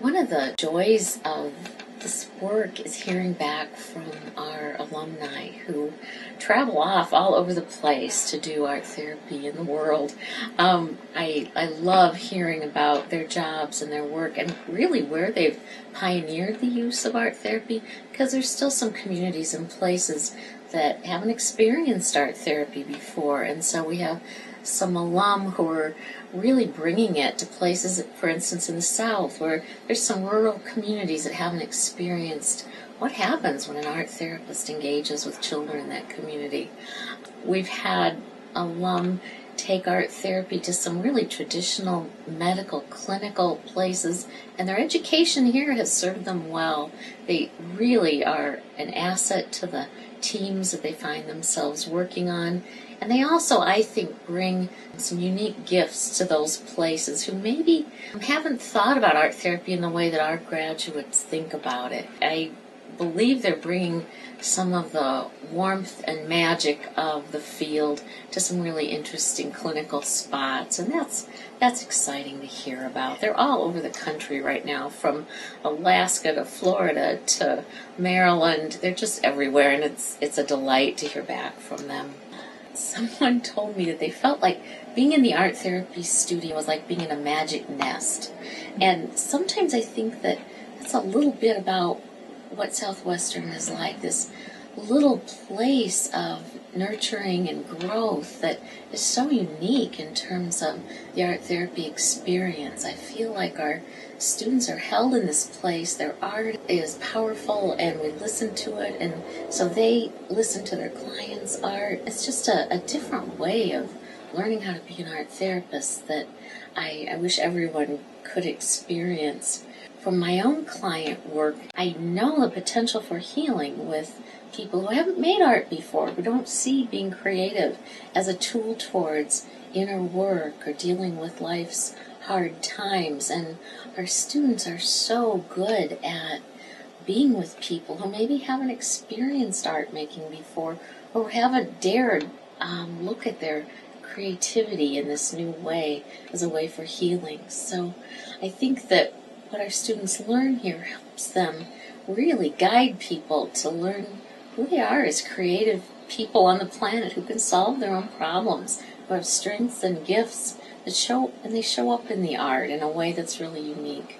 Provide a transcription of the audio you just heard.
One of the joys of this work is hearing back from our alumni who travel off all over the place to do art therapy in the world. I love hearing about their jobs and their work and really where they've pioneered the use of art therapy, because there's still some communities and places that haven't experienced art therapy before, and so we have some alum who are really bringing it to places, for instance, in the South, where there's some rural communities that haven't experienced what happens when an art therapist engages with children in that community. We've had alum take art therapy to some really traditional medical clinical places, and their education here has served them well. They really are an asset to the teams that they find themselves working on, and they also, I think, bring some unique gifts to those places who maybe haven't thought about art therapy in the way that our graduates think about it. I believe they're bringing some of the warmth and magic of the field to some really interesting clinical spots, and that's exciting to hear about. They're all over the country right now, from Alaska to Florida to Maryland. They're just everywhere, and it's a delight to hear back from them. Someone told me that they felt like being in the art therapy studio was like being in a magic nest. And sometimes I think that that's a little bit about what Southwestern is like, this little place of nurturing and growth that is so unique in terms of the art therapy experience. I feel like our students are held in this place. Their art is powerful and we listen to it, and so they listen to their clients' art. It's just a different way of learning how to be an art therapist that I wish everyone could experience. From my own client work, I know the potential for healing with people who haven't made art before, who don't see being creative as a tool towards inner work or dealing with life's hard times. And our students are so good at being with people who maybe haven't experienced art making before, or haven't dared look at their creativity in this new way as a way for healing. So I think that what our students learn here helps them really guide people to learn who they are as creative people on the planet who can solve their own problems, who have strengths and gifts that show up in the art in a way that's really unique.